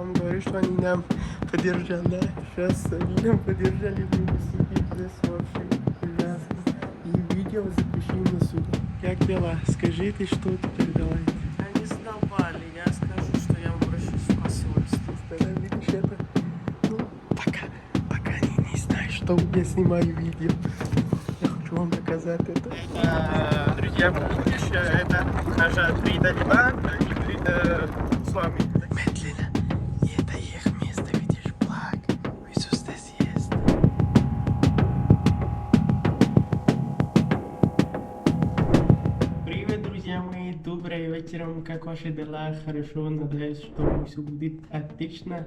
вам говорю, что они нам поддержали, да? Сейчас они нам поддержали, будем сидеть здесь вообще ужасно. И видео запишем на сюда. Как дела? Скажи ты, что теперь давай. Они задолбали, я скажу, что я обращусь в посольство. Тогда видишь это? Ну, пока они не знают, что я снимаю видео. Я хочу вам показать это. Друзья, видишь, это наша 3 талибан, они с вами. Медленно. И это их место, видишь, флаг. Иисус здесь есть. Привет, друзья мои, добрый вечер, как ваши дела? Хорошо, надеюсь, что все будет отлично.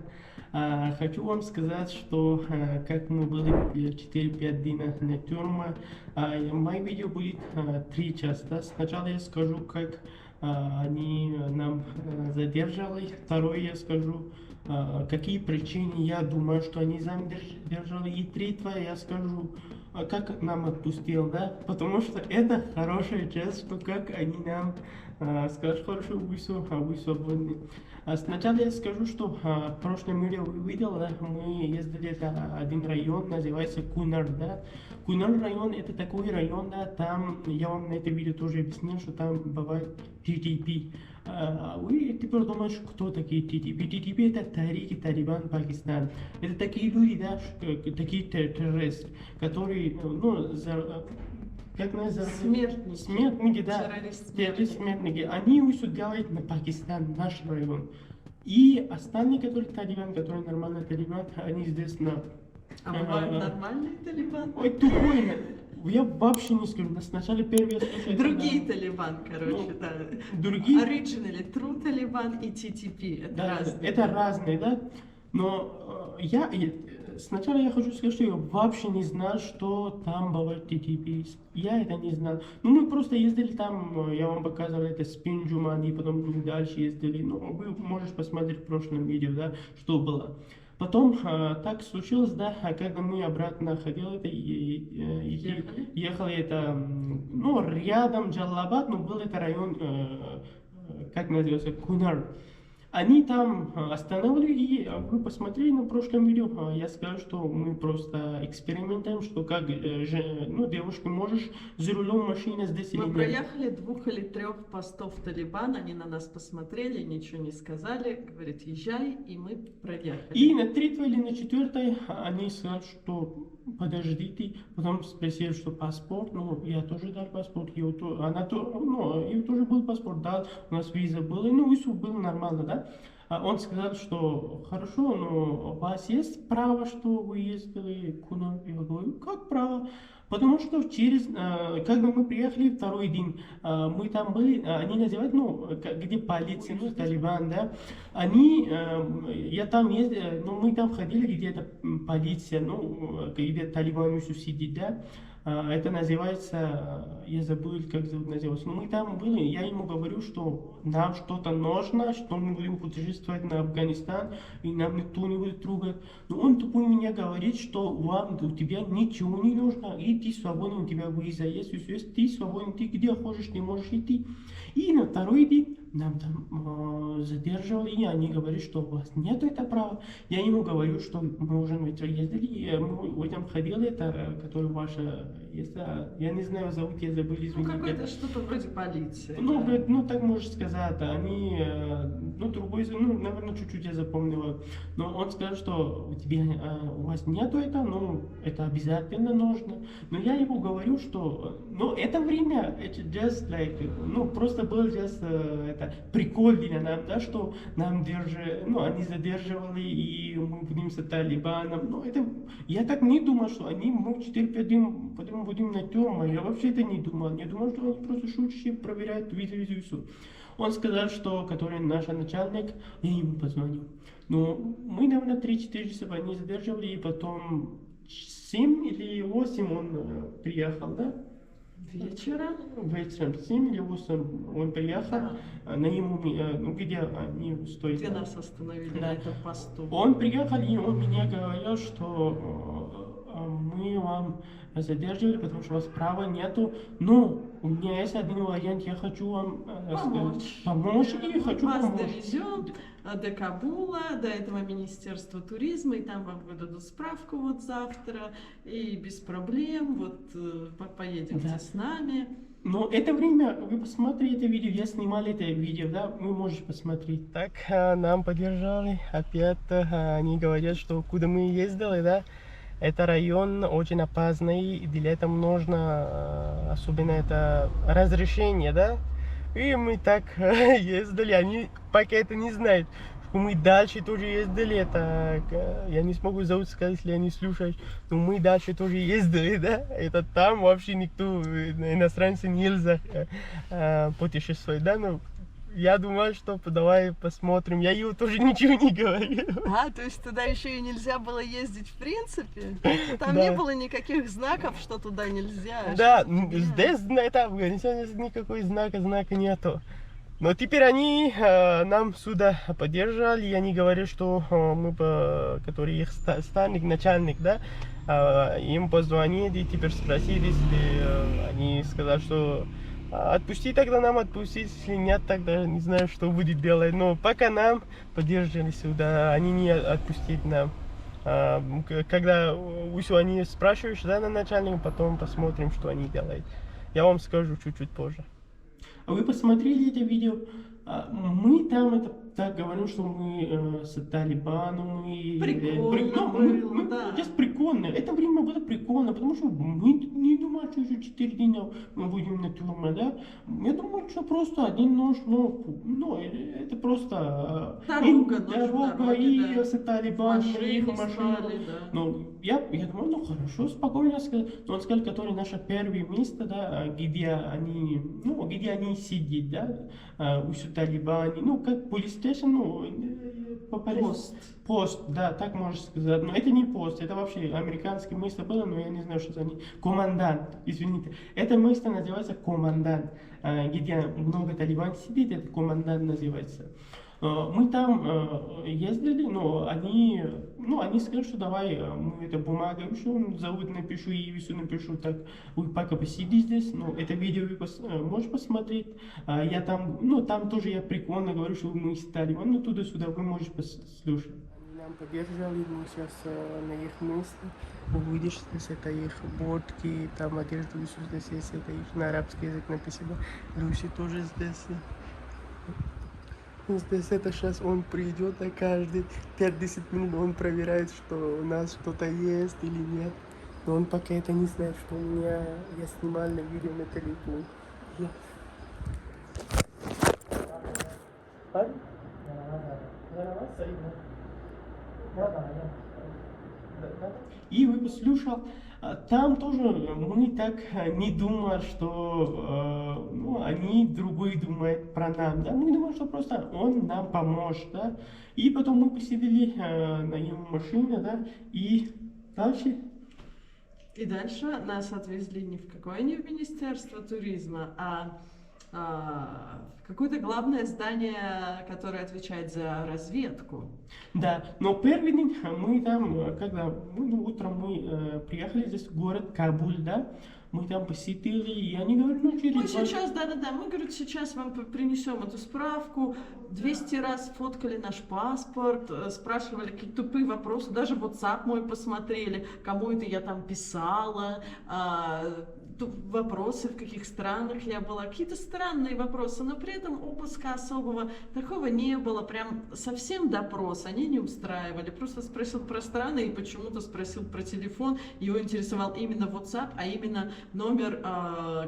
Хочу вам сказать, что как мы были 4-5 дней на тюрьме, мое видео будет 3 части. Сначала я скажу, как они нам задержали, второе я скажу, какие причины я думаю, что они задержали, и третье я скажу, как нам отпустил, да, потому что это хорошая часть, что как они нам скажут, хорошо, вы свободны. Сначала я скажу, что в прошлом видео вы видели, да, мы ездили, это один район, называется Кунар, да. Кунар район это такой район, да, там, я вам на этом видео тоже объяснил, что там бывает TTP. Вы теперь думаете, кто такие TTP? TTP это Тарики Талибан Пакистан. Это такие люди, да, такие террористы, которые, ну, как называется? Смертники, да. Террористы-смертники. Они все делают на Пакистан, наш район. И остальные, которые талибан, которые нормальные талибан, они здесь на... А бывают нормальные талибан? Ой, тупой. Я вообще не скажу. Сначала первые слушаю... Другие талибан, короче, да. Другие? Originally True Талибан и TTP. Это да, разные. Это разные, да. Но сначала я хочу сказать, что я вообще не знал, что там бывает TTP. Я это не знал. Ну, мы просто ездили там, я вам показывал это Спинджуман, и потом дальше ездили. Ну, вы можете посмотреть в прошлом видео, да, что было. Потом так случилось, да, когда мы обратно ходили, ехали это, ну, рядом Джалалабад, но был это район, как называется, Кунар. Они там остановили, и вы посмотрели на прошлом видео, я скажу, что мы просто экспериментируем, что как, ну, девушка, можешь за рулем машины здесь или нет. Мы проехали 2 или 3 постов Талибан, они на нас посмотрели, ничего не сказали, говорит, езжай, и мы проехали. И на 3 или на 4 они сказали, что подождите, потом спросили, что паспорт, ну, я тоже дал паспорт, ее тоже был паспорт, дал, у нас виза была, ну, и все было нормально, да. Он сказал, что хорошо, но у вас есть право, что вы ездили куда? Я говорю, как право? Потому что когда мы приехали второй день, мы там были, они называют, ну, где полиция, ну, Талибан, да, я там ездил, ну, мы там ходили, где это полиция, ну, где Талибан все сидит, да. Это называется, я забыл, как называется, но мы там были, я ему говорю, что нам что-то нужно, что мы будем путешествовать на Афганистан, и нам никто не будет трогать. Но он тупо меня говорит, что у тебя ничего не нужно, и ты свободен, у тебя виза есть, все есть, ты свободен, ты где хочешь, ты можешь идти. И на второй день нам там задерживали, и они говорят, что у вас нет этого права. Я ему говорю, что мы уже ездили, мы в этом ходили, это, который ваша, я не знаю, зовут, я забыл, извините. Ну, какое-то что-то вроде полиции. Ну, да. ну, так можно сказать, они, ну, другой, ну, наверное, чуть-чуть я запомнил. Но он сказал, что у вас нету это, ну, это обязательно нужно. Но я ему говорю, что, ну, это время, это just like, ну, просто был just, это прикол для нас, да, что нам они задерживали, и мы будем с Талибаном. Ну, это, я так не думал, что мы 4-5 дней потом будем на тюрьме. Я вообще это не думал. Я думал, что они просто шутят, проверяют визу и все. Он сказал, что, который наш начальник, я ему позвонил. Но мы, наверное, 3-4 часа они задерживали, и потом 7 или 8 он приехал, да? Вечером? Вечером 7 или 8 он приехал, на ему, ну, где они стоят. Где нас остановили, да. на этом посту. Он приехал, и он мне говорил, что мы вам задерживали, потому что у вас права нету. Но у меня есть один вариант, я хочу вам помочь и хочу Вас помочь. довезем до Кабула, до этого Министерства туризма, и там вам выдадут справку вот завтра, и без проблем, вот поедете Да. с нами. Но это время, вы посмотрите это видео, я снимал это видео, да, вы можете посмотреть. Так, нам поддержали, опять они говорят, что куда мы ездили, да, это район очень опасный, и для этого нужно, особенно это разрешение, да. И мы так ездили, они пока это не знают. Мы дальше тоже ездили, это я не смогу зовут сказать, если они слушают, но мы дальше тоже ездили, да, это там вообще никто, иностранцы нельзя путешествовать, да, но я думаю, что давай посмотрим, я его тоже ничего не говорил. То есть туда еще и нельзя было ездить в принципе? Там Да. не было никаких знаков, что туда нельзя? Да, здесь, это Афганистан, здесь никакой знака нету. Но теперь они нам сюда поддержали, и они говорят, что мы, который их начальник, да, им позвонили, и теперь спросили, если они сказали, что отпусти, тогда нам отпустить, если нет, тогда не знаю, что будет делать. Но пока нам поддержали сюда, они не отпустить нам. Когда все они спрашивают, да, на начальника, потом посмотрим, что они делают. Я вам скажу чуть-чуть позже. Вы посмотрели это видео? Мы там это так говорим, что мы с Талибаном. Прикольно было, да. Здесь прикольно. Это время было прикольно, потому что мы не думали, что еще 4 дня мы будем на тюрьме, да. Я думаю, что просто один нож, ну это просто дорога и да. с Талибаном, их машину. Спали, да. Ну, я думаю, ну хорошо, спокойно сказал. Но он сказал, который наше первое место, да, где они сидят, да, у Талибане, ну, как police station, ну, пост, да, так можно сказать. Но это не пост, это вообще американское место было, но я не знаю, что за они. Командант, извините. Это место называется командант, где много талибан сидит, это командант называется. Мы там ездили, но они сказали, что давай, мы это бумага, еще зовут, напишу и все напишу, так, вы пока посиди здесь, ну, это видео вы можешь посмотреть, я там, ну, там тоже я прикольно говорю, что мы стали, ну, туда-сюда вы можете послушать. Нам поддержали, мы сейчас на их месте, увидишь, здесь это их бордки, там одежда, все здесь есть, это их на арабский язык написано, Люси тоже здесь. Здесь это сейчас он придет, а каждые 5-10 минут он проверяет, что у нас что-то есть или нет. Но он пока это не знает, что я снимал на видео на телефон. И вы послушал, там тоже мы так не думали, что они другой думают про нас, да, мы думаем, что просто он нам поможет, да, и потом мы посидели на его машине, да, и дальше. И дальше нас отвезли ни в какое не в Министерство туризма, а в какое-то главное здание, которое отвечает за разведку. Да, но первый день мы там, когда утром мы приехали здесь в город Кабуль, да, мы там посетили, и они говорят, ну через... Мы сейчас, мы, говорят, сейчас вам принесем эту справку, 200 раз фоткали наш паспорт, спрашивали какие-то тупые вопросы, даже WhatsApp мой посмотрели, кому это я там писала, вопросы, в каких странах я была, какие-то странные вопросы, но при этом обыска особого такого не было, прям совсем допрос они не устраивали, просто спросил про страны и почему-то спросил про телефон, его интересовал именно WhatsApp, а именно номер,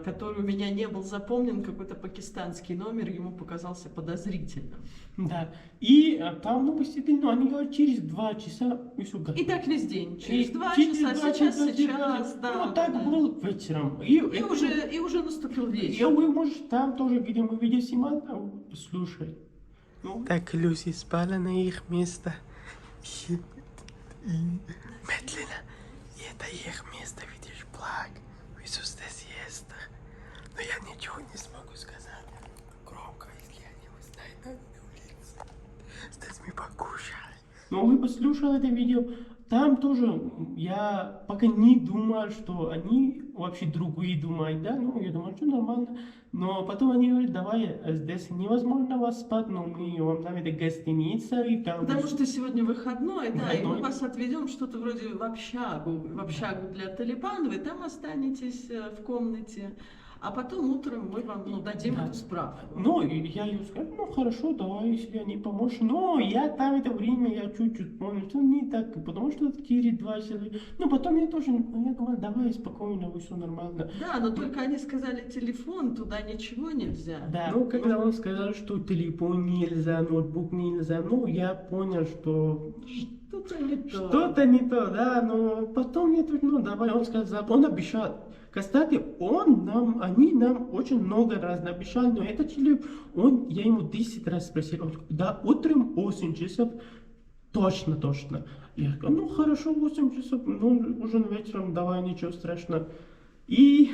который у меня не был запомнен, какой-то пакистанский номер, ему показался подозрительным. Да, и там мы посетили, но они говорят, через 2 часа и все готово. И так весь день, через 2 часа, сейчас, да. Ну, так было вечером. И уже наступил вечер. И вы можете там тоже, где мы видео снимали, послушай. Так, Люси спала на их место. И медленно. И это их место, видишь, флаг. Все здесь есть. Но я ничего не смогу сказать громко, если они узнают на улице. Здесь мы покушали. Ну, вы послушали это видео. там тоже я пока не думал, что они вообще другие думают, да, ну, я думал, что нормально. Но потом они говорят, давай, здесь невозможно вас спать, но мы вам дам это гостиница, и там... Потому что сегодня выходной, да, и мы Выходной. вас отведем что-то вроде в общагу для талибан, вы там останетесь в комнате, а потом утром мы вам дадим Да. эту справку. Ну, и я ей сказал, ну, хорошо, давай, если они помогут. Но я там это время, я чуть-чуть понял, что не так, потому что в тире 2 человека. Ну, потом я тоже, я говорю, давай, спокойно, все нормально. Да, но только они сказали телефон, туда ничего нельзя. Да, ну, когда он сказал, что телефон нельзя, ноутбук нельзя, ну, я понял, что Что-то не то. что-то не то, да, но потом я тут, ну, давай, он сказал, он обещал. Кстати, они нам очень много раз обещали, но этот человек, я ему 10 раз спросил, он сказал, да, утром 8 часов, точно, точно. Я сказал, ну, хорошо, 8 часов, ну, уже вечером, давай, ничего страшного. И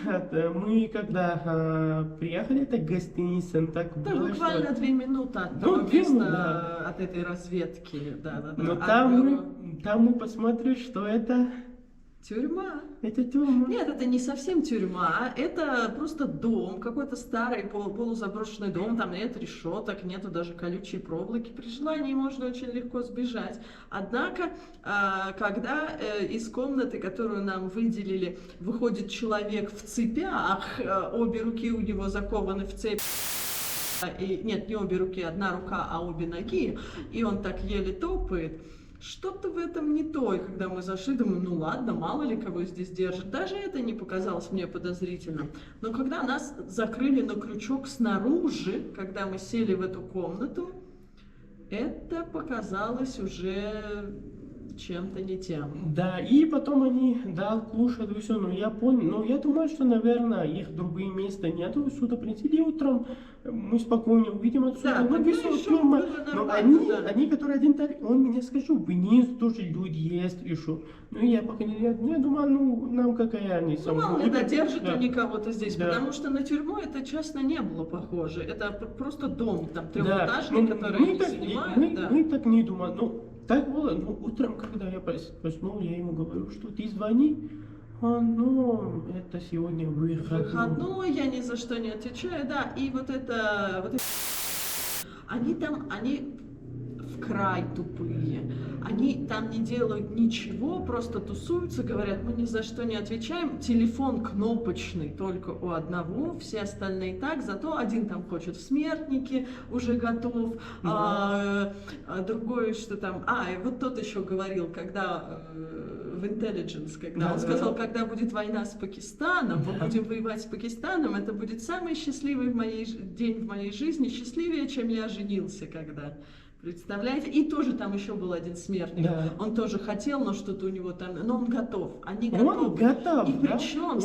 мы, когда приехали, это гостиница, так Это было, буквально что... 2 минуты от Ну, того 2 места, минуты, да. от этой разведки. Да. Но От там бюро. мы посмотрели, что это Тюрьма. тюрьма. Нет, это не совсем тюрьма, это просто дом, какой-то старый полузаброшенный дом, там нет решеток, нету даже колючей проволоки. При желании можно очень легко сбежать. Однако, когда из комнаты, которую нам выделили, выходит человек в цепях, обе руки у него закованы в цепь, нет, не обе руки, одна рука, а обе ноги, и он так еле топает. Что-то в этом не то. И когда мы зашли, думаю, ну ладно, мало ли кого здесь держит. Даже это не показалось мне подозрительным. Но когда нас закрыли на крючок снаружи, когда мы сели в эту комнату, это показалось уже чем-то не тем. Да, и потом они дал кушать и все, но я понял, но я думаю, что, наверное, их другие места нету, сюда прилетели утром, мы спокойно увидим отсюда, Да, ну, тогда весел, еще тюрьма, было но нормально, да. они, которые один так, он мне скажу, вниз тоже люди есть еще, ну, я пока я думаю, ну, нам какая они Ну, мало ли, да, держит да. они кого-то здесь, Да. потому что на тюрьму это, честно, не было похоже. Это просто дом, там, Да, трехэтажный, ну, который мы они так, занимают, да. мы так не думали, ну, так было, ну, утром, когда я проснул, я ему говорю, что ты звони, ну, это сегодня выходной. Выходной, я ни за что не отвечаю, да, и вот это они в край тупые, они там не делают ничего, просто тусуются, говорят, мы ни за что не отвечаем, телефон кнопочный только у одного, все остальные так, зато один там хочет в смертнике, уже готов, другой, что там, и вот тот еще говорил, когда в Intelligence, когда он сказал, когда будет война с Пакистаном, мы будем воевать с Пакистаном, это будет самый счастливый день в моей жизни, счастливее, чем я женился когда. Представляете? И тоже там еще был один смертник. Да. Он тоже хотел, но что-то у него там... Но он готов. Они готовы. Он готов, И да? причем Он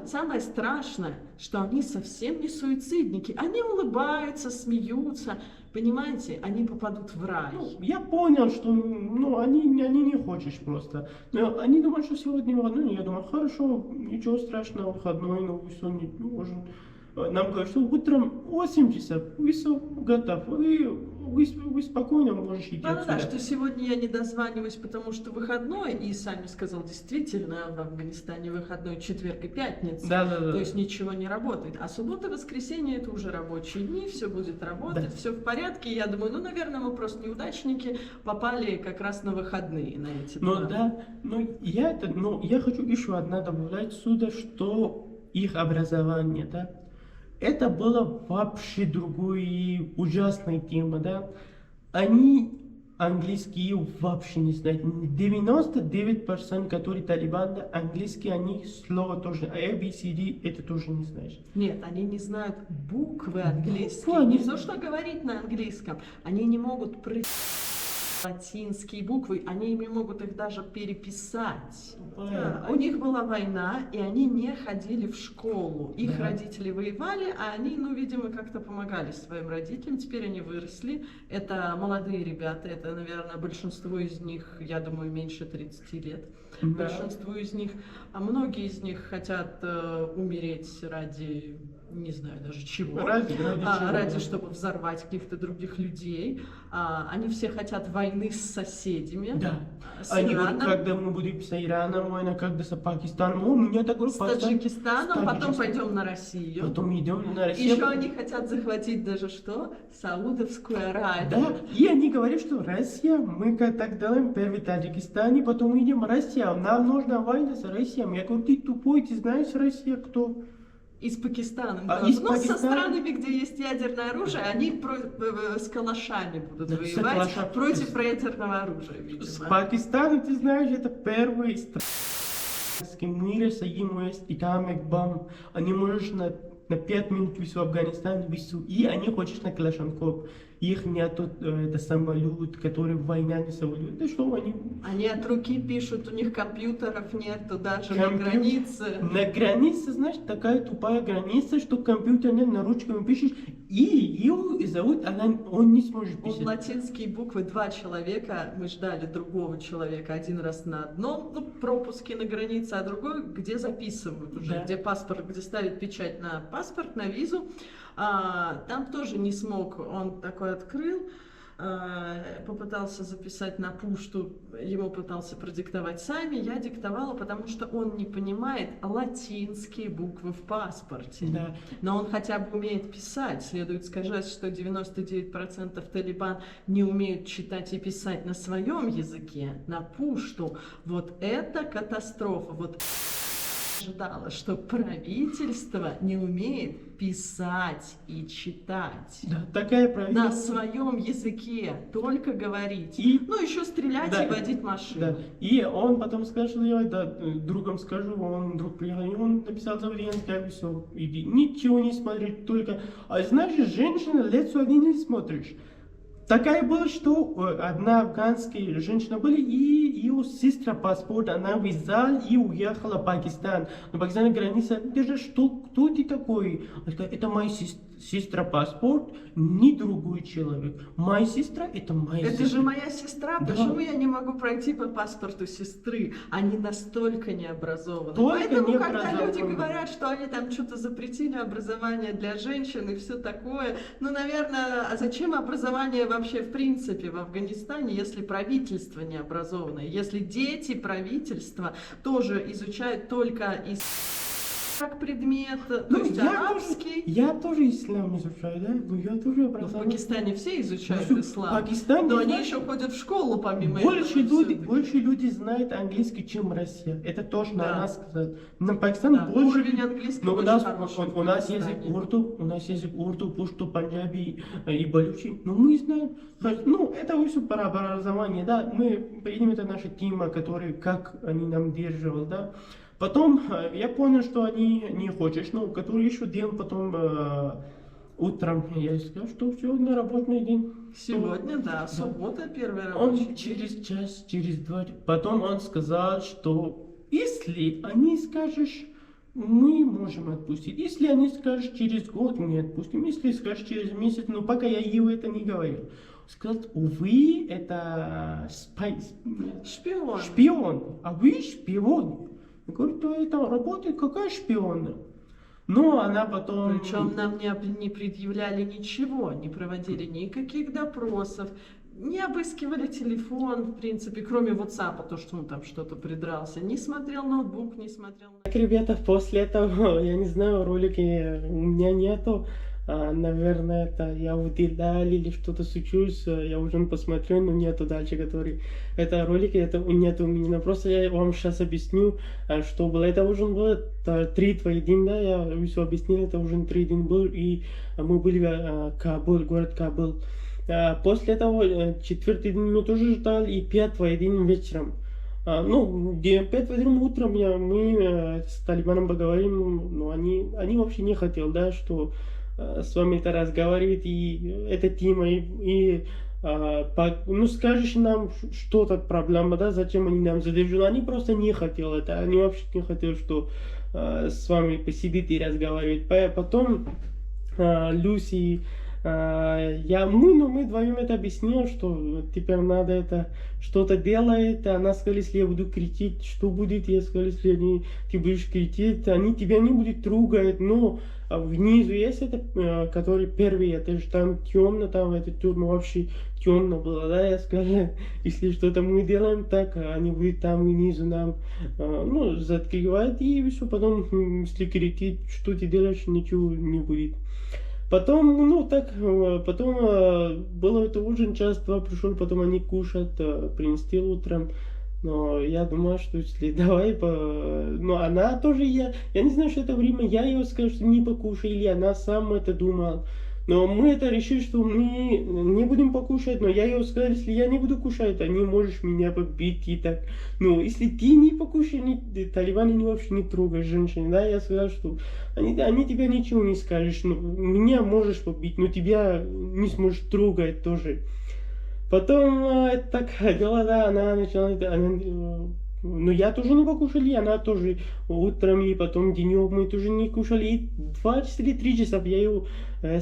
самое страшное, что они совсем не суицидники. Они улыбаются, смеются. Понимаете? Они попадут в рай. Ну, я понял, что они не хочешь просто. Но они думают, что сегодня выходной. Я думаю, хорошо, ничего страшного, выходной, но все не может. Нам говорят, что утром 8 часов, вы все готов, вы спокойно можете идти отсюда. Да, что сегодня я не дозваниваюсь, потому что выходной, и сами сказал, действительно, в Афганистане выходной четверг и пятница, то есть ничего не работает. А суббота, воскресенье это уже рабочие дни, все будет работать, все в порядке. Я думаю, наверное, мы просто неудачники, попали как раз на выходные, на эти дни. Я хочу еще одна добавлять сюда, что их образование, да, это было вообще другой ужасная тема, да. Они английский вообще не знают. 99%, которые талибан, да, английский, они слово тоже, а ABCD это тоже не знаешь. Нет, они не знают буквы английские, Буквы, не то, что говорить на английском, они не могут латинские буквы, они не могут их даже переписать. Да, у них была война, и они не ходили в школу. Их родители воевали, а они, видимо, как-то помогали своим родителям. Теперь они выросли. Это молодые ребята, это, наверное, большинство из них, я думаю, меньше 30 лет. Большинство из них, а многие из них хотят умереть ради не знаю даже чего. Ради чего, Ради, да. чтобы взорвать каких-то других людей. Они все хотят войны с соседями. Да. С Они говорят, Ираном, когда мы будем с Ираном война, когда с Пакистаном, у меня такой с Таджикистаном, потом Таджикистаном. пойдем на Россию. Потом идем на Россию. Еще они хотят захватить даже что? Саудовскую Аравию. Да, и они говорят, что Россия, мы как так делаем, первый Таджикистан, потом идем Россия, нам нужна война с Россией. Я говорю, ты тупой, ты знаешь Россия кто? И с Пакистаном А, тоже. и с Но со Пакистаном? странами, где есть ядерное оружие, они с калашами будут Да, с воевать калашами. против ядерного оружия, С видимо. Пакистаном, ты знаешь, это первый страна в мире с есть atomic bomb. Они можешь на 5 минут в Афганистане без и они хочешь на Калашников. Их нету, это самолет, который война не самолет. Да что они? Они от руки пишут, у них компьютеров нету даже на Компьютер. границе. На границе, знаешь, такая тупая граница, что компьютер нет, на ручками пишешь, и его зовут, он не сможет Он писать. латинские буквы, 2 человека, мы ждали другого человека, один раз на одном, пропуске на границе, а другой, где записывают уже, Да. где паспорт, где ставят печать на паспорт, на визу. Там тоже не смог, он такой открыл, попытался записать на пушту, ему пытался продиктовать сами, я диктовала, потому что он не понимает латинские буквы в паспорте. Да. Но он хотя бы умеет писать. Следует сказать, что 99% талибан не умеют читать и писать на своем языке, на пушту. Вот это катастрофа. Вот ожидала, что правительство не умеет писать и читать. Да, такая На правильная. своем языке только говорить. И- Ну, еще стрелять Да. и водить машину. Да. И он потом сказал, что я другом скажу, он друг приехал, и он написал заявление, сказал, все, иди, ничего не смотреть, только, знаешь, женщина лицо один не смотришь. Такая была, что одна афганская женщина была, и ее сестра паспорт, она взяла и уехала в Пакистан. На Пакистане граница, даже что, кто ты такой? Она сказала, это моя сестра паспорт, не другой человек. Моя сестра, это моя Это сестра. же моя сестра, Да. почему я не могу пройти по паспорту сестры? Они настолько необразованы. Только Поэтому, когда необразованы. люди говорят, что они там что-то запретили образование для женщин и все такое, ну, наверное, а зачем образование вообще в принципе в Афганистане, если правительство не образованное, если дети правительства тоже изучают только из как предмет, то Ну, есть арабский. Я тоже ислам изучаю, да? Ну, я тоже В образован. Пакистане все изучают Ну, ислам. Пакистан, Но не они знаю, еще ходят в школу помимо больше этого. люди, всё-таки. больше люди знают английский, чем Россия. Это точно Да. она сказала. На Пакистан Да, больше. уровень английского Но у очень нас, хороший в у нас Пакистане. язык урду, пушту, панджаби и балючи. Но мы знаем. Ну, это все про образование, да. Мы примем это наша тема, который как они нам держат, да. Потом я понял, что они не хотят, но который еще день потом утром я сказал, что все на рабочий день. Сегодня, да, суббота, первый Он рабочий день. через час, через два, потом он сказал, что если они скажешь, мы можем отпустить. Если они скажут через год, мы отпустим. Если скажут через месяц, но пока я его это не говорил. Сказал, увы, это Шпион. шпион, а вы шпион. Я говорю, то это работает, какая шпиона? Но она потом... Причем нам не предъявляли ничего, не проводили никаких допросов, не обыскивали телефон, в принципе, кроме WhatsApp, то, что он там что-то придрался, не смотрел ноутбук, не смотрел... Так, ребята, после этого, я не знаю, ролики у меня нету. Наверное, это я уделял или что-то случилось, я уже посмотрю, но нету дальше, который... Это ролики, это нету у меня. Просто я вам сейчас объясню, что было. Это уже было 3 день, да, я все объяснил, это уже 3 дня был, и мы были в Кабул, город Кабул. После этого 4-й день мы тоже ждали, и 5-й день вечером. Ну, 5-й день утром мы с Талибаном поговорим, но они вообще не хотели, да, что с вами это разговаривать, и эта тема, ну, скажешь нам, что тут проблема, да, зачем они нам задержали, они просто не хотели это, они вообще не хотели, что с вами посидеть и разговаривать. Потом Люси мы вдвоем это объяснил, что теперь надо это что-то делать. Она сказала, если я буду кричать, что будет? Я сказал, если ты будешь кричать, они тебя не будут трогать, но внизу есть это, который первый, это же там темно, там это турно вообще темно было, да, я сказал, если что-то мы делаем так, они будут там внизу нам, ну, закрывать, и все, потом, если кричить, что ты делаешь, ничего не будет. Потом, ну так, потом было это ужин, час-два пришел, потом они кушать, принесли утром. Но я думал, что если давай, но она тоже, я не знаю, что это время, я ее скажу, что не покушай, или она сама это думала. Но мы это решили, что мы не будем покушать, но я ее сказал, если я не буду кушать, они можешь меня побить и так. Ну, если ты не покушаешь, талибаны не вообще не трогают женщин, да, я сказал, что они тебя ничего не скажешь, ну, меня можешь побить, но тебя не сможешь трогать тоже. Потом так дела, да, она начала, ну я тоже не покушали, она тоже утром и потом днем мы тоже не кушали, и 2 часа или 3 часа я ее,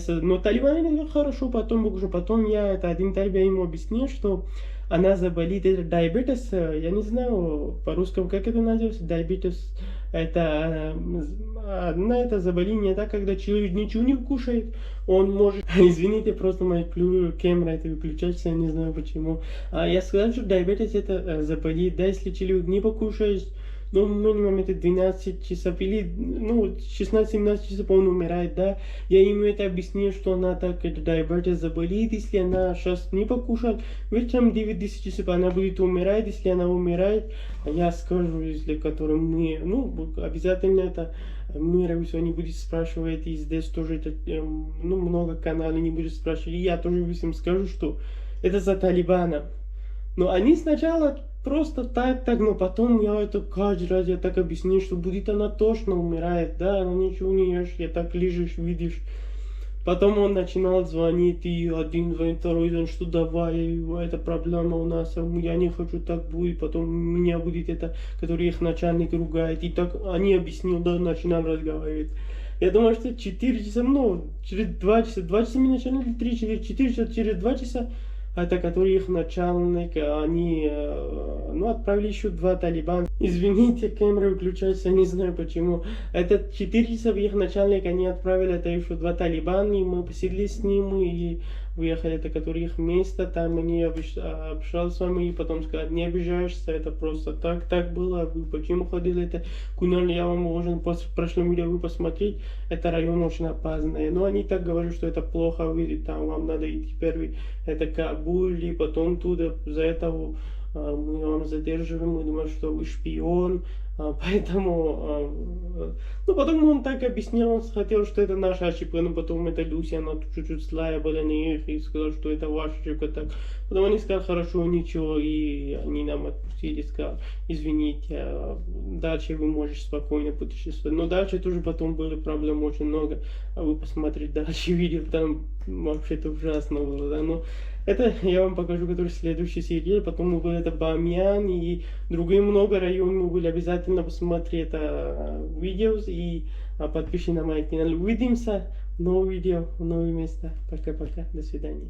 но талибаны говорят, хорошо, потом покушаю, потом я, это один талибан ему объяснил, что она заболит, это диабетес, я не знаю по-русски, как это называется, диабетес, это одна это заболение, да, когда человек ничего не кушает, он может, извините, просто моя камера это выключается, я не знаю почему. Я сказал, что диабетес это заболит, да, если человек не покушает, ну, минимум это 12 часов или, ну, 16-17 часов он умирает, да. Я ему это объяснил, что она так, это диабетес заболит, если она сейчас не покушает, вечером 9-10 часов она будет умирать, если она умирает, я скажу, если который мы, ну, обязательно это мира все не будет спрашивать, и здесь тоже это, ну, много каналов не будет спрашивать, и я тоже всем скажу, что это за талибана. Но они сначала просто так, но потом я это каждый раз я так объясню, что будет она точно умирает, да, она ничего не ешь, я так лежишь, видишь. Потом он начинал звонить, и один звонит, второй звонит, что давай, это проблема у нас, я не хочу, так будет, потом у меня будет это, который их начальник ругает, и так они объяснил, да, начинал разговаривать. Я думаю, что 4 часа, ну, через 2 часа, 2 часа мне начали, 3, через 4 часа, через 2 часа, это который их начальник, они, ну, отправили еще 2 талибана. Извините, камера выключается, не знаю почему. Это 4 часа их начальник, они отправили, это еще 2 талибана, и мы посидели с ним, и выехали, это который их место, там они общались с вами, и потом сказали, не обижаешься, это просто так было, вы почему ходили, это Кунал, я вам должен в прошлом видео вы посмотреть, это район очень опасный, но они так говорят, что это плохо, вы там, вам надо идти первый, это Кабуль, и потом туда, за этого мы вам задерживаем, мы думаем, что вы шпион, поэтому, ну, потом он так объяснил, он хотел, что это наша ошибка, но потом это Люся, она чуть-чуть злая была на них, и сказала, что это ваша ошибка, так. Потом они сказали, хорошо, ничего, и они нам отпустили, сказали, извините, дальше вы можете спокойно путешествовать. Но дальше тоже потом были проблемы очень много, а вы посмотрите дальше видео, там вообще-то ужасно было, да, но это я вам покажу, который следующий серии, потом мы были это Бамьян и другие много районов, мы были обязательно посмотреть это видео и подпишитесь на мой канал. Увидимся в новом видео, в новом месте. Пока-пока, до свидания.